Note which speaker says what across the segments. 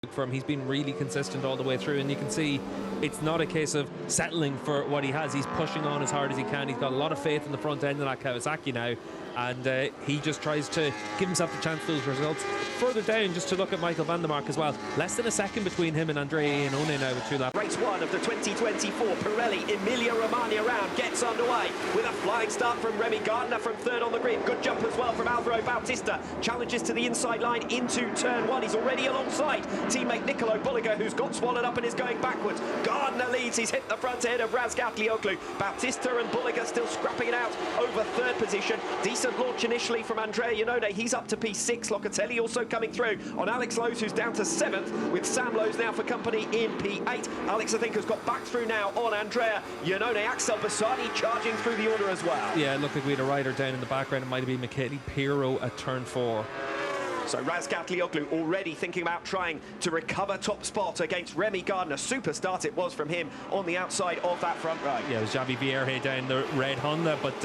Speaker 1: from. He's been really consistent all the way through, and you can see it's not a case of settling for what he has. He's pushing on as hard as he can. He's got a lot of faith in the front end of that Kawasaki now, and he just tries to give himself the chance for those results. Further down, just to look at Michael van der Mark as well, less than a second between him and Andrea Iannone now with 2 laps.
Speaker 2: Race 1 of the 2024 Pirelli Emilia-Romagna round gets underway with a flying start from Remy Gardner from 3rd on the grid. Good jump as well from Alvaro Bautista. Challenges to the inside line into turn 1. He's already alongside teammate Nicolo Bulega, who's got swallowed up and is going backwards. Gardner leads. He's hit the front end of Razgatlıoğlu. Bautista and Bulega still scrapping it out over 3rd position. Decent launch initially from Andrea Iannone. He's up to P6. Locatelli also coming through on Alex Lowe's, who's down to 7th, with Sam Lowe's now for company in P8. Alex, I think, has got back through now on Andrea Iannone. Axel Bassani charging through the order as well.
Speaker 1: Yeah, it looked like we had a rider down in the background. It might have been Michele Pirro at turn 4.
Speaker 2: So Razgatlıoğlu already thinking about trying to recover top spot against Remy Gardner. Super start it was from him on the outside of that front right.
Speaker 1: Yeah, it was Javi Vierge down the red Honda, but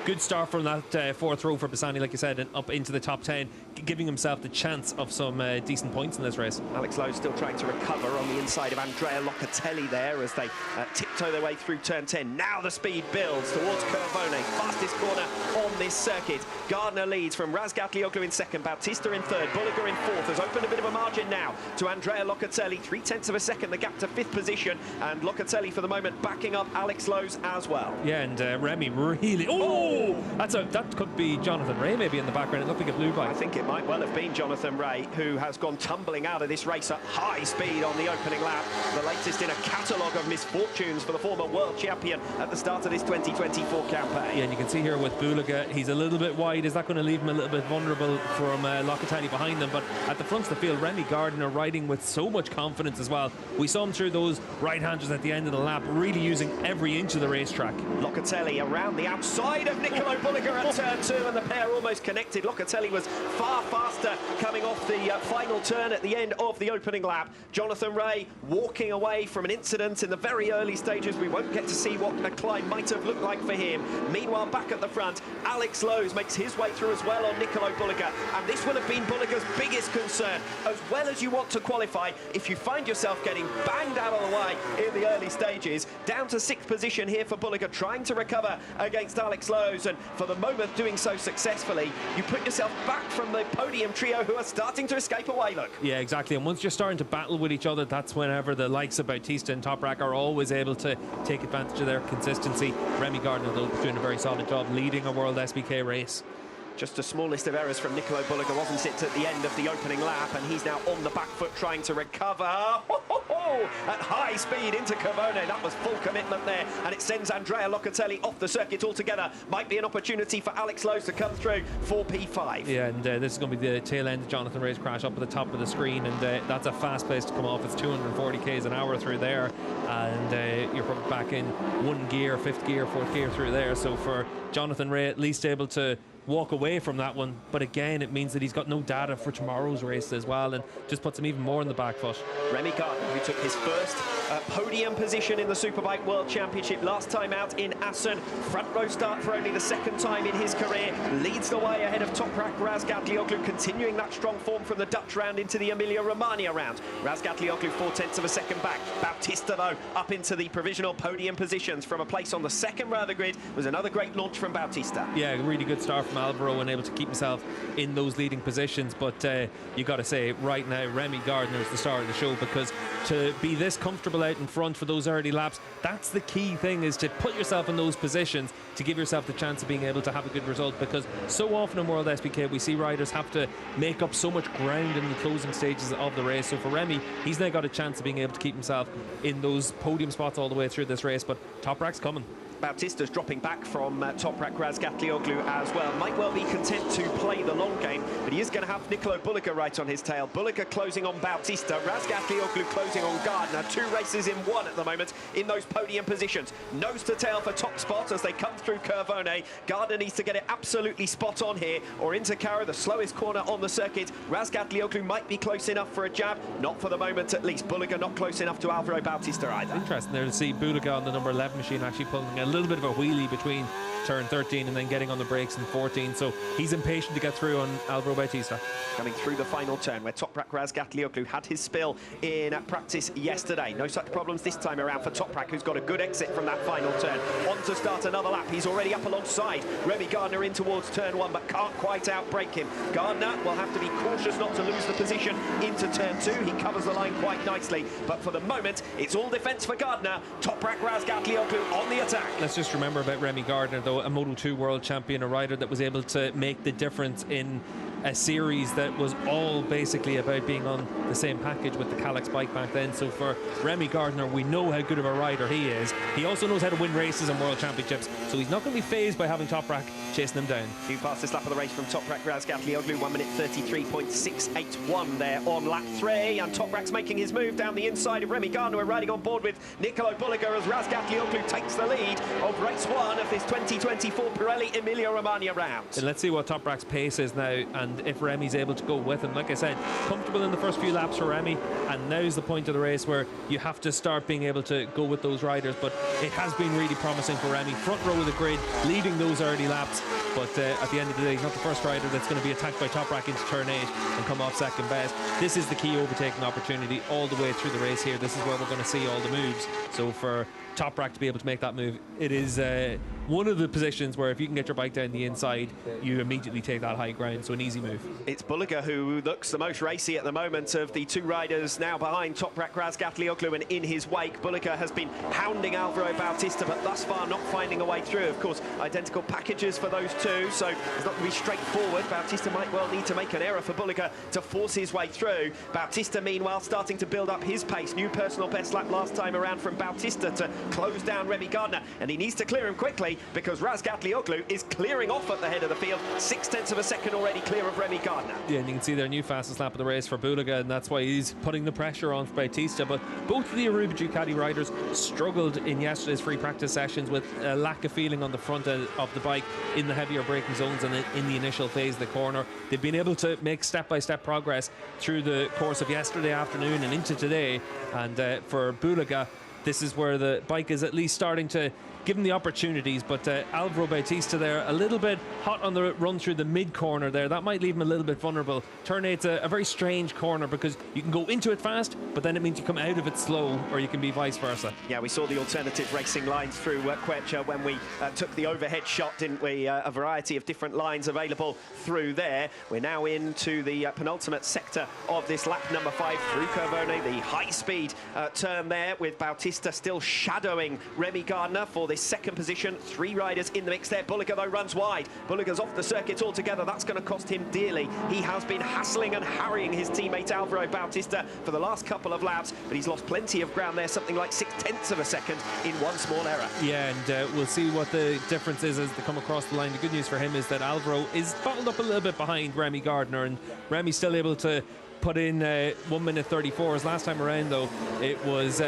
Speaker 1: good start from that 4th row for Bassani, like you said, and up into the top 10, giving himself the chance of some decent points in this race. Alex
Speaker 2: Lowe still trying to recover on the inside of Andrea Locatelli there as they tiptoe their way through turn 10. Now the speed builds towards Curvone, fastest corner on this circuit. Gardner leads from Razgatlıoğlu in 2nd, Bautista in 3rd, Bulega in 4th. Has opened a bit of a margin now to Andrea Locatelli, 0.3 of a second, the gap to 5th position, and Locatelli for the moment backing up Alex Lowe's as well.
Speaker 1: Yeah, and Remy really... Oh! That could be Jonathan Ray maybe in the background. It looked like a blue bike.
Speaker 2: I think it might well have been Jonathan Ray, who has gone tumbling out of this race at high speed on the opening lap. The latest in a catalogue of misfortunes for the former world champion at the start of this 2024 campaign.
Speaker 1: Yeah, and you can see here with Bulega, he's a little bit wide. Is that going to leave him a little bit vulnerable from Locatelli behind them? But at the front of the field, Remy Gardner riding with so much confidence as well. We saw him through those right-handers at the end of the lap, really using every inch of the racetrack.
Speaker 2: Locatelli around the outside of Nicolo Bulega at turn 2, and the pair almost connected. Locatelli was far faster coming off the final turn at the end of the opening lap. Jonathan Ray walking away from an incident in the very early stages. We won't get to see what a climb might have looked like for him. Meanwhile, back at the front, Alex Lowe's makes his way through as well on Nicolo Bulega, and this will have been Bulega's biggest concern. As well as you want to qualify, if you find yourself getting banged out of the way in the early stages, down to 6th position here for Bulega, trying to recover against Alex Lowe's, and for the moment doing so successfully, you put yourself back from the podium trio who are starting to escape away, look.
Speaker 1: Yeah, exactly, and once you're starting to battle with each other, that's whenever the likes of Bautista and Toprak are always able to take advantage of their consistency. Remy Gardner, though, doing a very solid job leading a WorldSBK race.
Speaker 2: Just a small list of errors from Nicolo Bulega, wasn't it, at the end of the opening lap, and he's now on the back foot trying to recover. At high speed into Curvone. That was full commitment there, and it sends Andrea Locatelli off the circuit altogether. Might be an opportunity for Alex Lowe's to come through for P5.
Speaker 1: Yeah, and this is going to be the tail end of Jonathan Ray's crash up at the top of the screen, and that's a fast place to come off. It's 240 k's an hour through there, and you're probably back in 1 gear, 5th gear, 4th gear through there. So for Jonathan Ray, at least able to walk away from that one, but again it means that he's got no data for tomorrow's race as well, and just puts him even more on the back foot.
Speaker 2: Remy Gardner, who took his first podium position in the Superbike World Championship last time out in Assen, front row start for only the 2nd time in his career, leads the way ahead of Toprak Razgatlıoğlu, continuing that strong form from the Dutch round into the Emilia-Romagna round. Razgatlıoğlu 0.4 of a second back. Bautista, though, up into the provisional podium positions from a place on the 2nd row of the grid. Was another great launch from Bautista.
Speaker 1: Yeah, really good start from Alvaro and able to keep himself in those leading positions, but you got to say right now Remy Gardner is the star of the show, because to be this comfortable out in front for those early laps, that's the key thing, is to put yourself in those positions to give yourself the chance of being able to have a good result, because so often in WorldSBK we see riders have to make up so much ground in the closing stages of the race. So for Remy, he's now got a chance of being able to keep himself in those podium spots all the way through this race, but Toprak's coming.
Speaker 2: Bautista's dropping back from Toprak Razgatlıoğlu as well. Might well be content to play the long game, but he is going to have Nicolo Bulega right on his tail. Bulega closing on Bautista, Razgatlıoğlu closing on Gardner. 2 races in 1 at the moment in those podium positions. Nose to tail for top spot as they come through Curvone. Gardner needs to get it absolutely spot on here, or into Cara, the slowest corner on the circuit. Razgatlıoğlu might be close enough for a jab, not for the moment at least. Bulega not close enough to Alvaro Bautista either.
Speaker 1: Interesting there to see Bulega on the number 11 machine actually pulling a little bit of a wheelie between turn 13 and then getting on the brakes in 14. So he's impatient to get through on Alvaro Bautista.
Speaker 2: Coming through the final turn where Toprak Razgatlıoğlu had his spill in practice yesterday. No such problems this time around for Toprak, who's got a good exit from that final turn. On to start another lap. He's already up alongside Remy Gardner in towards turn 1, but can't quite outbrake him. Gardner will have to be cautious not to lose the position into turn 2. He covers the line quite nicely, but for the moment, it's all defence for Gardner. Toprak Razgatlıoğlu on the attack.
Speaker 1: Let's just remember about Remy Gardner, though, a Moto2 world champion, a rider that was able to make the difference in a series that was all basically about being on the same package with the Calyx bike back then. So for Remy Gardner, we know how good of a rider he is. He also knows how to win races and world championships, so he's not going to be phased by having Toprak chasing him down.
Speaker 2: Few fastest lap of the race from Toprak Razgatlıoğlu, 1 minute 33.681 there on lap 3, and Toprak's making his move down the inside of Remy Gardner. We're riding on board with Nicolo Bulega as Razgatlıoğlu takes the lead of race 1 of this 2024 Pirelli Emilia-Romagna round.
Speaker 1: And let's see what Toprak's pace is now, and if Remy's able to go with him. Like I said, comfortable in the first few laps for Remy, and now's the point of the race where you have to start being able to go with those riders. But it has been really promising for Remy, front row of the grid, leading those early laps. But at the end of the day, he's not the first rider that's going to be attacked by Toprak into turn 8 and come off second best. This is the key overtaking opportunity all the way through the race here. This is where we're going to see all the moves. So for Toprak to be able to make that move, it is one of the positions where if you can get your bike down the inside, you immediately take that high ground. So an easy move.
Speaker 2: It's Bulega who looks the most racy at the moment of the two riders now behind Toprak Razgatlıoğlu, and in his wake Bulega has been hounding Alvaro Bautista, but thus far not finding a way through. Of course, identical packages for those two, so it's not going to be straightforward. Bautista might well need to make an error for Bulega to force his way through. Bautista meanwhile starting to build up his pace. New personal best lap last time around from Bautista to close down Remy Gardner, and he needs to clear him quickly because Razgatlıoğlu is clearing off at the head of the field. 0.6 of a second already clear of Remy Gardner.
Speaker 1: Yeah, and you can see their new fastest lap of the race for Bulega, and that's why he's putting the pressure on for Bautista. But both of the Aruba Ducati riders struggled in yesterday's free practice sessions with a lack of feeling on the front end of the bike in the heavier braking zones and in the initial phase of the corner. They've been able to make step-by-step progress through the course of yesterday afternoon and into today, and for Bulega, this is where the bike is at least starting to give him the opportunities. But Alvaro Bautista there, a little bit hot on the run through the mid-corner there. That might leave him a little bit vulnerable. Turn 8's a very strange corner because you can go into it fast, but then it means you come out of it slow, or you can be vice versa.
Speaker 2: Yeah, we saw the alternative racing lines through Quecha when we took the overhead shot, didn't we? A variety of different lines available through there. We're now into the penultimate sector of this lap number 5 through Curvone, the high-speed turn there, with Bautista still shadowing Remy Gardner for this second position. 3 riders in the mix there. Bulega though runs wide. Bulega's off the circuit altogether. That's going to cost him dearly. He has been hassling and harrying his teammate Alvaro Bautista for the last couple of laps, but he's lost plenty of ground there, something like 0.6 of a second in one small error. Yeah,
Speaker 1: and we'll see what the difference is as they come across the line. The good news for him is that Alvaro is bottled up a little bit behind Remy Gardner, and Remy's still able to put in 1 minute 34s. Last time around though, it was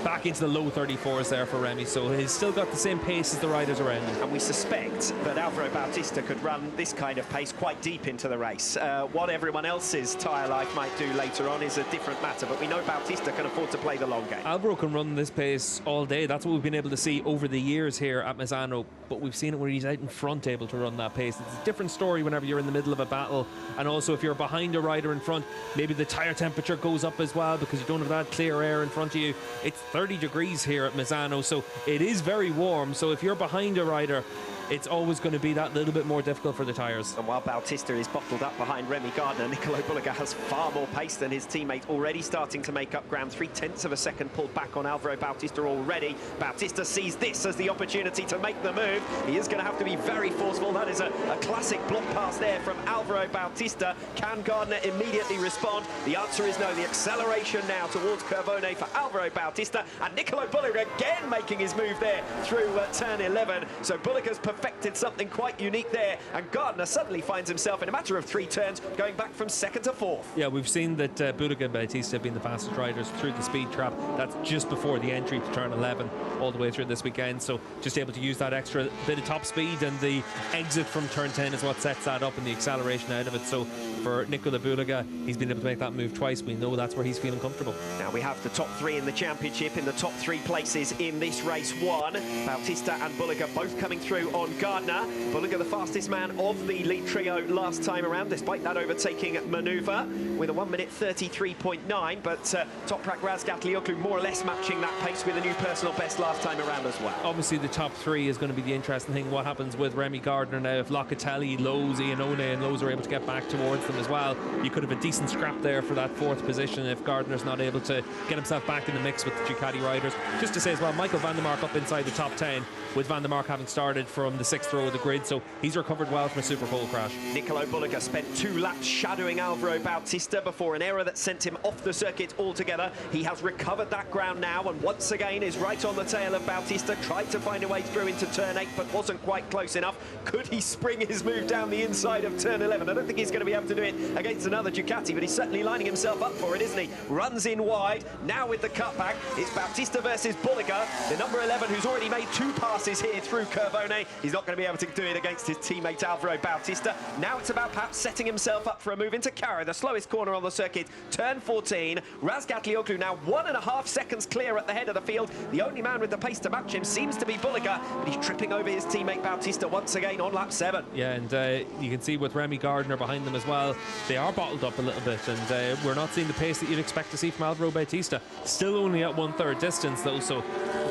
Speaker 1: back into the low 34s there for Remy, so he's still got the same pace as the riders around him.
Speaker 2: And we suspect that Alvaro Bautista could run this kind of pace quite deep into the race. What everyone else's tyre life might do later on is a different matter, but we know Bautista can afford to play the long game.
Speaker 1: Alvaro can run this pace all day. That's what we've been able to see over the years here at Misano, but we've seen it where he's out in front able to run that pace. It's a different story whenever you're in the middle of a battle, and also if you're behind a rider in front, maybe the tyre temperature goes up as well because you don't have that clear air in front of you. It's 30 degrees here at Misano, so it is very warm. So if you're behind a rider, it's always going to be that little bit more difficult for the tyres.
Speaker 2: And while Bautista is bottled up behind Remy Gardner, Nicolo Bulega has far more pace than his teammate, already starting to make up ground. 0.3 of a second pulled back on Alvaro Bautista already. Bautista sees this as the opportunity to make the move. He is going to have to be very forceful. That is a classic block pass there from Alvaro Bautista. Can Gardner immediately respond? The answer is no. The acceleration now towards Curvone for Alvaro Bautista, and Nicolo Bulega again making his move there through turn 11. So Bulega's perfected something quite unique there, and Gardner suddenly finds himself in a matter of 3 turns going back from 2nd to 4th.
Speaker 1: Yeah, we've seen that Bulega and Bautista have been the fastest riders through the speed trap. That's just before the entry to turn 11 all the way through this weekend, so just able to use that extra bit of top speed, and the exit from turn 10 is what sets that up and the acceleration out of it. So for Nicolo Bulega, he's been able to make that move twice. We know that's where he's feeling comfortable.
Speaker 2: Now we have the top 3 in the championship, in the top 3 places in this race 1. Bautista and Bulega both coming through on on Gardner. Bulega, the fastest man of the lead trio last time around, despite that overtaking manoeuvre with a 1 minute 33.9. But Toprak Razgatlıoğlu more or less matching that pace with a new personal best last time around as well.
Speaker 1: Obviously, the top three is going to be the interesting thing. What happens with Remy Gardner now? If Locatelli, Lowe's, Iannone and Lowe's are able to get back towards them as well, you could have a decent scrap there for that fourth position if Gardner's not able to get himself back in the mix with the Ducati riders. Just to say as well, Michael van der Mark up inside the top 10, with van der Mark having started from the 6th row of the grid, so he's recovered well from a super pole crash.
Speaker 2: Nicolo Bulega spent 2 laps shadowing Alvaro Bautista before an error that sent him off the circuit altogether. He has recovered that ground now and once again is right on the tail of Bautista. Tried to find a way through into turn 8 but wasn't quite close enough. Could he spring his move down the inside of turn 11? I don't think he's going to be able to do it against another Ducati, but he's certainly lining himself up for it, isn't he? Runs in wide. Now with the cutback, it's Bautista versus Bulega, the number 11 who's already made 2 passes here through Curvone. He's not going to be able to do it against his teammate Alvaro Bautista. Now it's about perhaps setting himself up for a move into Carro, the slowest corner on the circuit, turn 14. Razgatlıoğlu now 1.5 seconds clear at the head of the field. The only man with the pace to match him seems to be Bulega, but he's tripping over his teammate Bautista once again on lap 7.
Speaker 1: Yeah, and you can see with Remy Gardner behind them as well, they are bottled up a little bit, and we're not seeing the pace that you'd expect to see from Alvaro Bautista. Still only at 1/3 distance though, so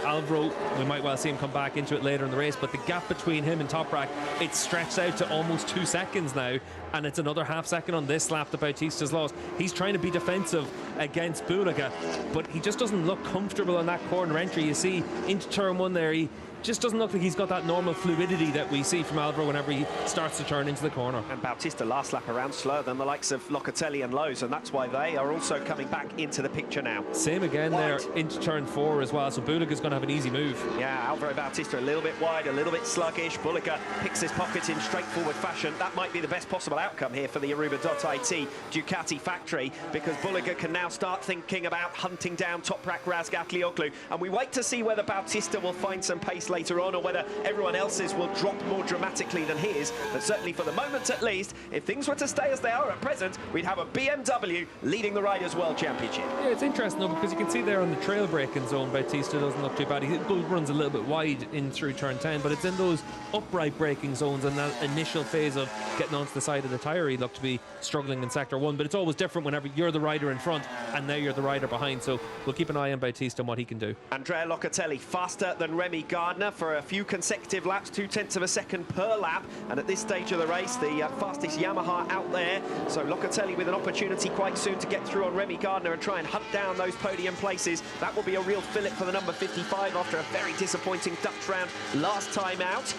Speaker 1: Alvaro, we might well see him come back into it later in the race, but the gap between him and Toprak, it's stretched out to almost 2 seconds now, and it's another half second on this lap that Bautista's lost. He's trying to be defensive against Bulega, but he just doesn't look comfortable on that corner entry. You see into turn 1 there, he just doesn't look like he's got that normal fluidity that we see from Alvaro whenever he starts to turn into the corner.
Speaker 2: And Bautista last lap around slower than the likes of Locatelli and Lowe's, and that's why they are also coming back into the picture now.
Speaker 1: Same again wide there into turn 4 as well, so Bulega's going to have an easy move.
Speaker 2: Yeah, Alvaro Bautista a little bit wide, a little bit sluggish. Bulega picks his pocket in straightforward fashion. That might be the best possible outcome here for the Aruba.it Ducati factory, because Bulega can now start thinking about hunting down Toprak Razgatlıoğlu, and we wait to see whether Bautista will find some pace later on, or whether everyone else's will drop more dramatically than his. But certainly for the moment at least, if things were to stay as they are at present, we'd have a BMW leading the Riders' World Championship.
Speaker 1: Yeah, it's interesting though, because you can see there on the trail braking zone, Bautista doesn't look too bad. He runs a little bit wide in through turn 10, but it's in those upright braking zones and that initial phase of getting onto the side of the tyre, he looked to be struggling in sector 1. But it's always different whenever you're the rider in front and now you're the rider behind, so we'll keep an eye on Bautista and what he can do.
Speaker 2: Andrea Locatelli faster than Remy Gardner for a few consecutive laps, 0.2 of a second per lap, and at this stage of the race the fastest Yamaha out there. So Locatelli with an opportunity quite soon to get through on Remy Gardner and try and hunt down those podium places. That will be a real fillip for the number 55 after a very disappointing Dutch round last time out.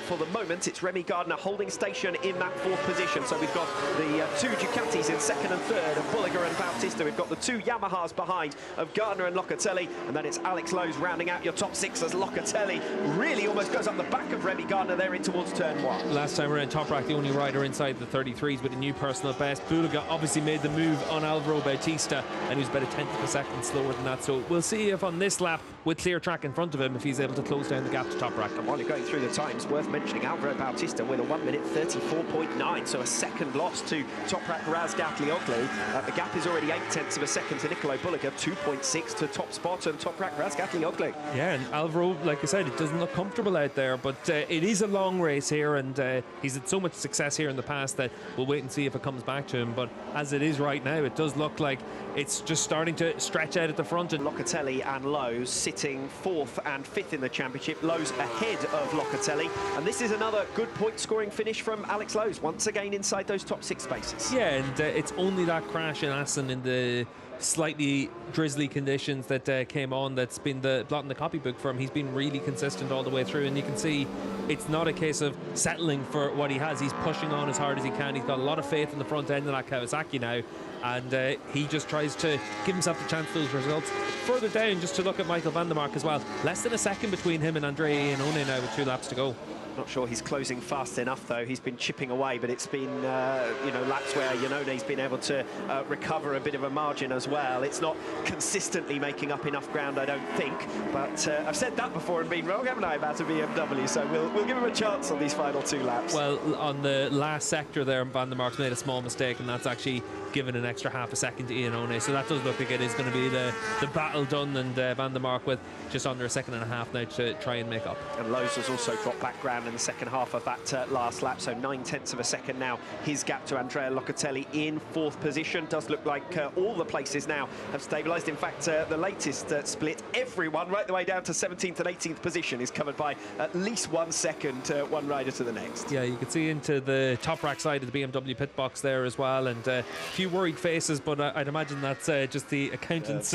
Speaker 2: For the moment it's Remy Gardner holding station in that 4th position, so we've got the 2 Ducatis in 2nd and 3rd of Bulega and Bautista. We've got the 2 Yamahas behind of Gardner and Locatelli, and then it's Alex Lowe's rounding out your top 6 as Locatelli really almost goes up the back of Remy Gardner there in towards turn 1.
Speaker 1: Last time around, Toprak the only rider inside the 33s with a new personal best. Bulega obviously made the move on Alvaro Bautista, and he was about 1/10 of a second slower than that, so we'll see if on this lap with clear track in front of him if he's able to close down the gap to Toprak.
Speaker 2: And while you're going through the times, worth mentioning Alvaro Bautista with a 1 minute 34.9, so a second loss to Toprak Razgatlıoğlu. The gap is already 0.8 of a second to Nicolo Bulega, 2.6 to top spot and Toprak Razgatlıoğlu.
Speaker 1: Yeah, and Alvaro, like I said, it doesn't look comfortable out there, but it is a long race here, and he's had so much success here in the past that we'll wait and see if it comes back to him. But as it is right now, it does look like it's just starting to stretch out at the front. And
Speaker 2: Locatelli and Lowe's sitting 4th and 5th in the championship. Lowe's ahead of Locatelli, and this is another good point scoring finish from Alex Lowe's, once again inside those top 6 spaces.
Speaker 1: Yeah, and it's only that crash in Assen in the slightly drizzly conditions that came on that's been the blot in the copybook for him. He's been really consistent all the way through, and you can see it's not a case of settling for what he has. He's pushing on as hard as he can. He's got a lot of faith in the front end of that Kawasaki now, and he just tries to give himself the chance for those results. Further down, just to look at Michael van der Mark as well, less than a second between him and Andrea Iannone now with 2 laps to go.
Speaker 2: Not sure he's closing fast enough though. He's been chipping away, but it's been laps where Iannone's been able to recover a bit of a margin as well. It's not consistently making up enough ground, I don't think, but I've said that before and been wrong, haven't I, about a BMW, so we'll give him a chance on these final 2 laps.
Speaker 1: Well, on the last sector there, van der Mark's made a small mistake, and that's actually given an extra half a second to Iannone. So that does look like it is going to be the battle done, and Van der Mark with just under a second and a half now to try and make up.
Speaker 2: And Lowe's has also dropped back ground in the second half of that last lap, so 9/10 of a second now. His gap to Andrea Locatelli in 4th position. Does look like all the places now have stabilised. In fact, the latest split, everyone right the way down to 17th and 18th position is covered by at least 1 second, one rider to the next.
Speaker 1: Yeah, you can see into the Toprak side of the BMW pit box there as well, and a few worried faces, but I'd imagine that's just the accountants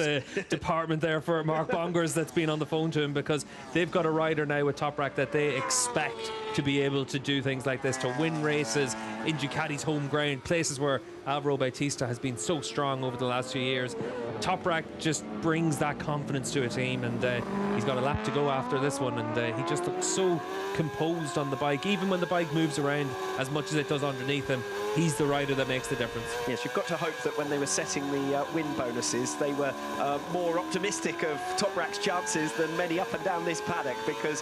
Speaker 1: department there for Mark Bongers that's been on the phone to him, because they've got a rider now with Toprak that they expect to be able to do things like this, to win races in Ducati's home ground, places where Alvaro Bautista has been so strong over the last few years. Toprak just brings that confidence to a team, and he's got a lap to go after this one, and he just looks so composed on the bike. Even when the bike moves around as much as it does underneath him, he's the rider that makes the difference.
Speaker 2: Yes, you've got to hope that when they were setting the win bonuses, they were more optimistic of Toprak's chances than many up and down this paddock, because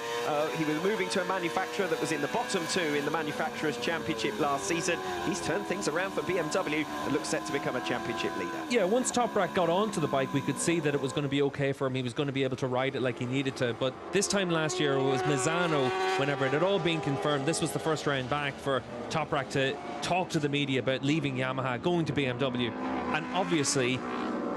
Speaker 2: he was moving to a manufacturer that was in the bottom 2 in the Manufacturers' Championship last season. He's turned things around for BMW and looks set to become a championship leader.
Speaker 1: Yeah, once Toprak got onto the bike, we could see that it was going to be okay for him. He was going to be able to ride it like he needed to. But this time last year, it was Misano, whenever it had all been confirmed, this was the first round back for Toprak to talk to the media about leaving Yamaha, going to BMW. And obviously,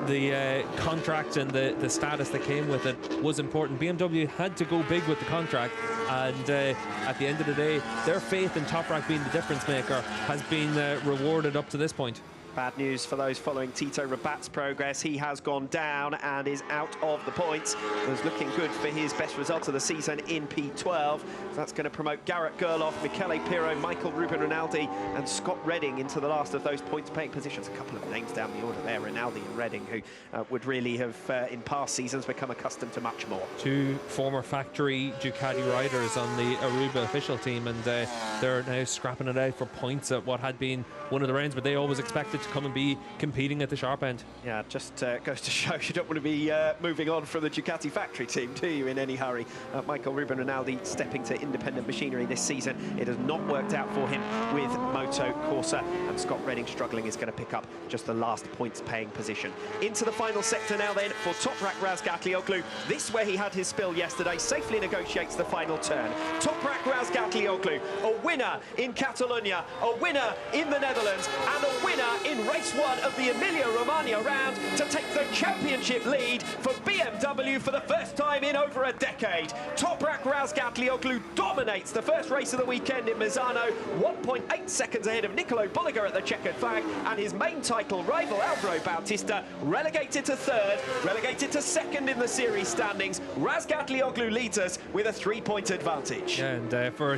Speaker 1: the contract and the status that came with it was important. BMW had to go big with the contract, and at the end of the day, their faith in Toprak being the difference maker has been rewarded up to this point.
Speaker 2: Bad news for those following Tito Rabat's progress. He has gone down and is out of the points. It was looking good for his best result of the season in P12. So that's going to promote Garrett Gerloff, Michele Pirro, Michael Ruben Rinaldi and Scott Redding into the last of those points-paying positions. A couple of names down the order there, Rinaldi and Redding, who would really have, in past seasons, become accustomed to much more.
Speaker 1: 2 former factory Ducati riders on the Aruba official team, and they're now scrapping it out for points at what had been one of the rounds, but they always expected to come and be competing at the sharp end. Yeah,
Speaker 2: just goes to show you don't want to be moving on from the Ducati factory team, do you, in any hurry? Michael Ruben Rinaldi stepping to independent machinery this season. It has not worked out for him with Moto Corsa, and Scott Redding struggling is going to pick up just the last points-paying position. Into the final sector now then for Toprak Razgatlıoğlu. This, where he had his spill yesterday, safely negotiates the final turn. Toprak Razgatlıoğlu, a winner in Catalonia, a winner in the Netherlands, and a winner in race 1 of the Emilia-Romagna round to take the championship lead for BMW for the first time in over a decade. Toprak Razgatlıoğlu dominates the first race of the weekend in Misano, 1.8 seconds ahead of Nicolo Bulega at the checkered flag, and his main title rival Alvaro Bautista relegated to 3rd, relegated to 2nd in the series standings. Razgatlıoğlu leads us with a 3-point advantage.
Speaker 1: And for